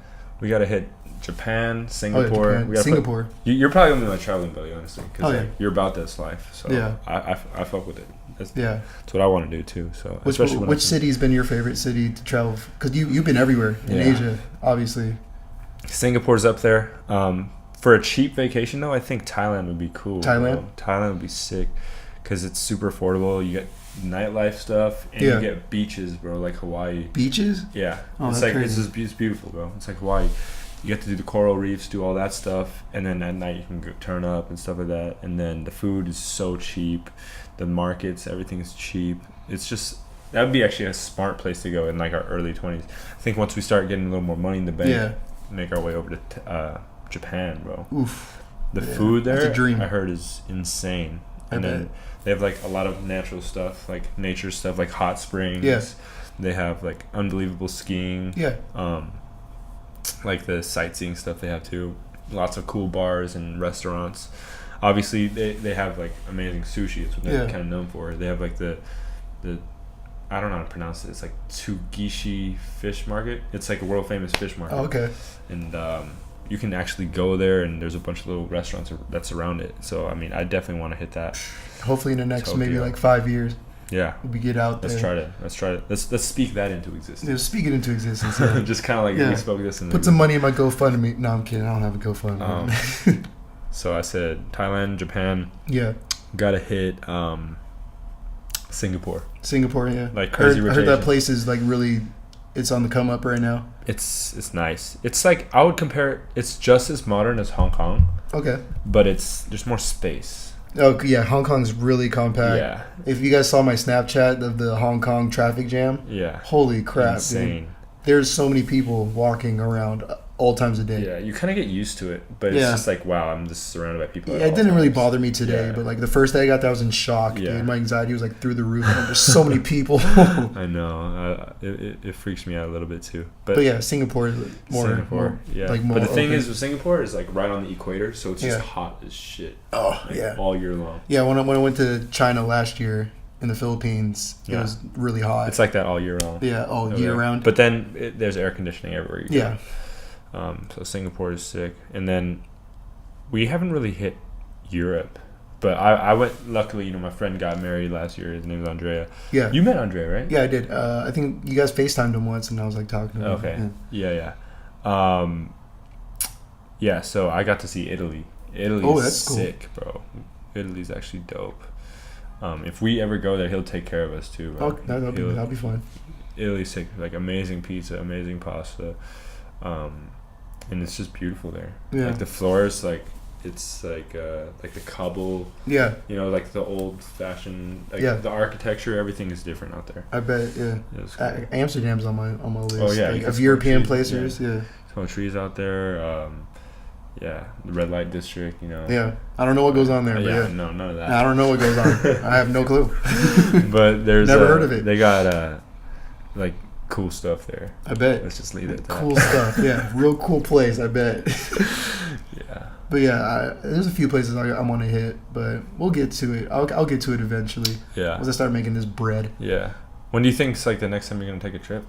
hit Japan, Singapore. Japan. We gotta Singapore. You're probably gonna be my traveling buddy, honestly, because Oh, yeah. you're about this life. So Yeah. I fuck with it. That's Yeah. what I want to do too. So Which especially when I which can- city's been your favorite city to travel? Because you've been everywhere in Yeah. Asia, obviously. Singapore's up there. For a cheap vacation though, I think Thailand would be cool. Thailand? bro. Thailand would be sick because it's super affordable. You get nightlife stuff and Yeah. you get beaches, bro, like Hawaii. Beaches? Yeah, Oh, it's that's like crazy. it's beautiful, bro. It's like Hawaii. You get to do the coral reefs, do all that stuff, and then at night you can go turn up and stuff like that. And then the food is so cheap, the markets, everything is cheap. It's just that would be actually a smart place to go in like our early 20s. I think once we start getting a little more money in the bank, Yeah. make our way over to Japan, bro. Oof. The Yeah, food that's there, a dream. I heard, is insane. I And then bet. they have like a lot of natural stuff, like nature stuff, like hot springs. Yeah. They have like unbelievable skiing. Yeah. Like the sightseeing stuff they have too. Lots of cool bars and restaurants. Obviously, they have like amazing sushi. It's what they're Yeah. kind of known for. They have like the I don't know how to pronounce it. It's like Tsugishi Fish Market. It's like a world famous fish market. Oh, okay. And you can actually go there, and there's a bunch of little restaurants that's around it. So I mean, I definitely want to hit that. Hopefully in the next maybe Tokyo. like 5 years Yeah, we get out there. let's try to let's speak that into existence. Yeah, speak it into existence. Yeah. Just kind of like Yeah. we spoke this and Put some money in my GoFundMe. No, I'm kidding. I don't have a GoFundMe. So I said Thailand, Japan. Yeah. Gotta hit Singapore. Singapore, yeah. Like Crazy Rich I heard that Asians. place is like really, it's on the come up right now. It's nice. It's like I would compare it. It's just as modern as Hong Kong, Okay. but there's more space. Oh yeah, Hong Kong's really compact. Yeah. If you guys saw my Snapchat of the Hong Kong traffic jam, Yeah. holy crap, Insane. dude! There's so many people walking around all times a day. Yeah, you kind of get used to it, but it's Yeah. just like, wow, I'm just surrounded by people. Yeah, at it all didn't really times. bother me today, Yeah. but like the first day I got there, I was in shock. Yeah. Dude, my anxiety was like through the roof. There's so many people. I know. It freaks me out a little bit too. But yeah, Singapore is more. Singapore, yeah. Like more but the thing open. is, with Singapore is like right on the equator, so it's just Yeah. hot as shit. Oh like, yeah. all year long. Yeah, when I went to China last year in the Philippines, it Yeah. was really hot. It's like that all year round. yeah, all over year there. round. But then there's air conditioning everywhere. You yeah, go. So Singapore is sick, and then we haven't really hit Europe. But I went. Luckily, my friend got married last year. His name is Andrea. yeah. You met Andrea, right? Yeah, I did. I think you guys FaceTimed him once, and I was like talking to him. Okay. Yeah. Yeah. Yeah. So I got to see Italy. Italy's Oh, that's cool. sick, bro. Italy's actually dope. If we ever go there, he'll take care of us too, bro. Oh, that'll be fun. Italy's sick. Like amazing pizza, amazing pasta, and it's just beautiful there. Yeah. Like the floors, like it's like the cobble. Yeah, Like the old fashioned. Like Yeah. The architecture, everything is different out there. I bet. Yeah, It was cool. Amsterdam's on my list. Oh, yeah, you like, can of smoke European trees, places. Yeah. Some trees out there. Yeah, the red light district. Yeah. I don't know what goes on there, but yeah, yeah. no, none of that. I don't know what goes on. I have no clue. But there's Never heard of it. They got like cool stuff there. I bet. Let's just leave it at that. Cool stuff. Yeah, real cool place. I bet. Yeah. But yeah, there's a few places I want to hit, but we'll get to it. I'll get to it eventually. Yeah. Once I start making this bread. Yeah. When do you think it's like the next time you're gonna take a trip?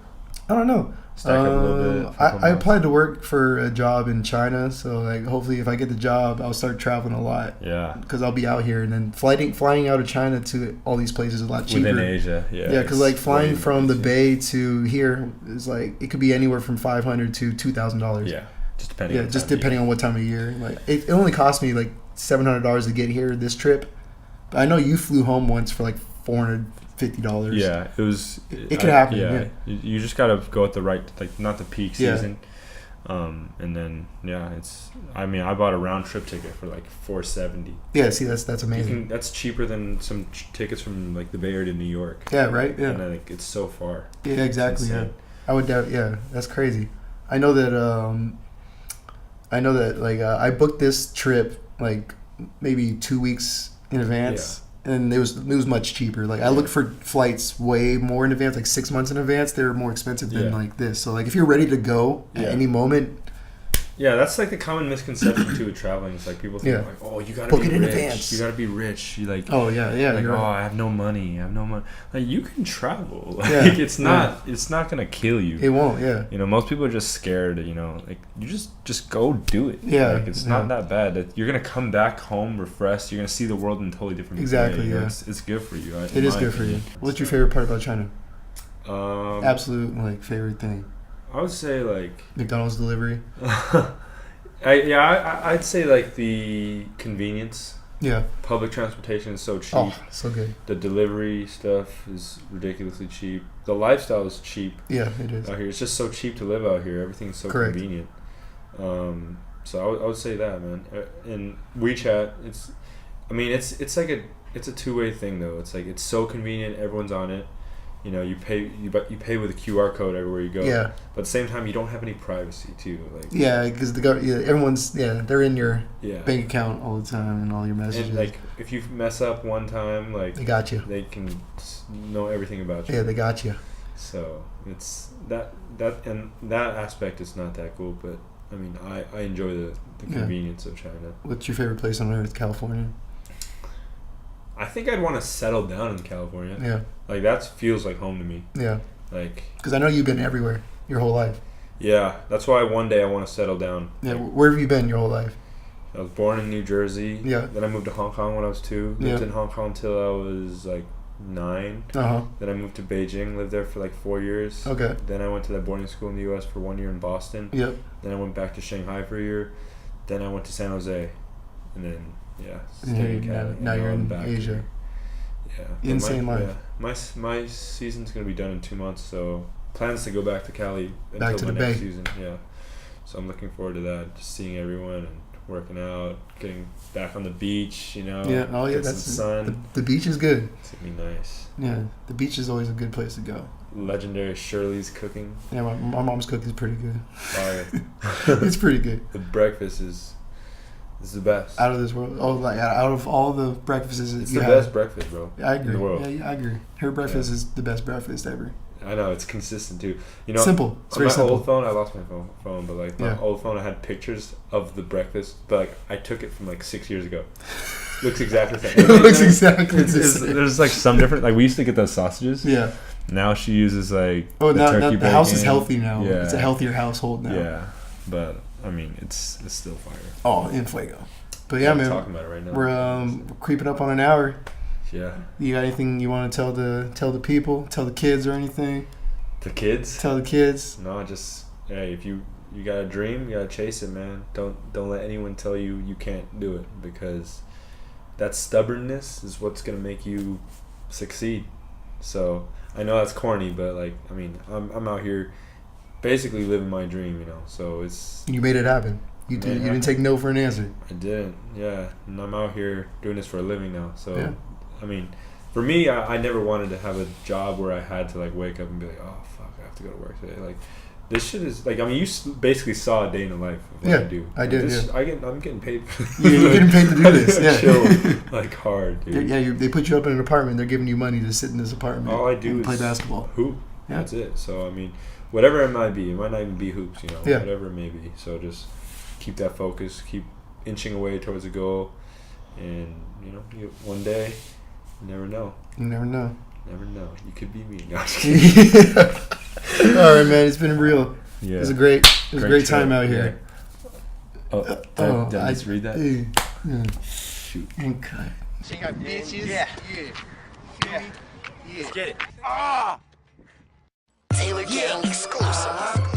I don't know. Stack up a little bit. I applied to work for a job in China, so like hopefully if I get the job, I'll start traveling a lot Yeah. because I'll be out here, and then flying out of China to all these places is a lot cheaper. Within Asia, yeah. Yeah, because like it's flying way from the easier. Bay to here is like it could be anywhere from $500 to $2,000. Yeah. Just depending. Yeah, on the just time of depending year. on what time of year. Like it only cost me like $700 to get here this trip. But I know you flew home once for like $450. Yeah, it was. It could happen, yeah. You just gotta go at the right, like not the peak Yeah. season, and then it's. I mean, I bought a round trip ticket for like $470. Yeah, see that's amazing. That's cheaper than some tickets from like the Bay Area to New York. Yeah, right. Yeah. And like it's so far. Yeah, exactly. It's Yeah, insane. I would doubt. Yeah, that's crazy. I know that. Like I booked this trip like maybe 2 weeks in advance, and it was much cheaper. Like I looked for flights way more in advance, like 6 months in advance. They were more expensive than Yeah. like this. So like if you're ready to go at Yeah. any moment, Yeah, that's like the common misconception too with traveling. It's like people think Yeah. like, oh, you gotta Book be it in rich. advance. You gotta be rich. You like. oh yeah, Like, you're oh, right. I have no money. Like you can travel. Like Yeah, it's not gonna kill you. It won't. Yeah. Most people are just scared. Like you just go do it. Yeah, like it's not that bad. You're gonna come back home refreshed. You're gonna see the world in a totally different Exactly, way. yeah. It's good for you. It is good for you. What's your favorite part about China? Um, Absolute like favorite thing. I would say like. McDonald's delivery. I'd say like the convenience. Yeah. Public transportation is so cheap. Oh, so good. The delivery stuff is ridiculously cheap. The lifestyle is cheap Yeah, it is. out here. It's just so cheap to live out here. Everything's so Correct. convenient. So I would say that, man. In WeChat, it's like it's a two-way thing though. It's like it's so convenient. Everyone's on it. You pay with a QR code everywhere you go. Yeah. But at the same time, you don't have any privacy too. Like Yeah, because everyone's they're in your yeah. bank account all the time and all your messages. And like if you mess up one time, like they got you. they can know everything about you. Yeah, they got you. So it's that aspect is not that cool, but I mean I enjoy the Yeah. convenience of China. What's your favorite place on earth? California. I think I'd want to settle down in California. Yeah, Like that feels like home to me. yeah. Like Because I know you've been everywhere your whole life. yeah, that's why one day I want to settle down. Yeah, Like, where have you been your whole life? I was born in New Jersey. Yeah. Then I moved to Hong Kong when I was 2. Lived Yeah. in Hong Kong till I was like 9. Uh huh. Then I moved to Beijing. Lived there for like 4 years. Okay. Then I went to that boarding school in the U.S. for 1 year in Boston. Yep. Then I went back to Shanghai for a year. Then I went to San Jose, and then And stayed in now- Cali. now and you're I'm in back Asia. here. Yeah. But Insane life. Yeah. My season's gonna be done in 2 months, so plans to go back to Cali Back until to my the next Bay. season. Yeah. So I'm looking forward to that. Just seeing everyone and working out, getting back on the beach, you know. Yeah, oh yeah, get some that's sun. the beach is good. It's gonna be nice. Yeah, the beach is always a good place to go. Legendary Shirley's cooking. Yeah, my mom's cooking's pretty good. Fire. It's pretty good. The breakfast is the best. Out of this world. Oh, like out of all the breakfasts that It's you the have, best breakfast, bro. I agree. In the world. Yeah, I agree. Her breakfast is the best breakfast ever. I know, it's consistent too. You know, Simple. It's on very my simple. old phone, I lost my phone, but like my Yeah. old phone, I had pictures of the breakfast, but like I took it from like 6 years ago. Looks exactly the same. It looks exactly the It's, same. there's like some different. Like we used to get those sausages. Yeah. Now she uses like Oh, the now turkey the house is bacon. healthy now. Yeah. It's a healthier household now. Yeah, but I mean, it's still fire. Oh, in fuego. But yeah, I'm man, talking about it right now. we're creeping up on an hour. Yeah. You got anything you want to tell the people, tell the kids or anything? The kids. Tell the kids. No, just hey, if you got a dream, you gotta chase it, man. Don't let anyone tell you can't do it, because that stubbornness is what's gonna make you succeed. So I know that's corny, but like I mean, I'm out here basically living my dream, you know. So it's You made it happen. You Made it didn't happen. take no for an answer. I didn't, yeah, and I'm out here doing this for a living now. So Yeah. I mean, for me, I never wanted to have a job where I had to like wake up and be like, oh fuck, I have to go to work today. Like this shit is like, I mean, you basically saw a day in the life of what Yeah, I do. I did, This, yeah. I'm getting paid. For Yeah, you're getting paid to do this. Yeah. Chill, like hard, dude. Yeah, they put you up in an apartment. They're giving you money to sit in this apartment. All I do and is play basketball. hoop. Yeah. That's it. So I mean, whatever it might be, it might not even be hoops. You know, Yeah. whatever it may be. So just keep that focus. Keep inching away towards the goal, and you know, one day, you never know. You never know. Never know. You could be me. No, I'm just kidding. All right, man. It's been real. Yeah. It was a great time trip. out here. Oh, did I just read that? Yeah. Shoot. And cut. She got bitches. Yeah. Yeah. Taylor Gang exclusive.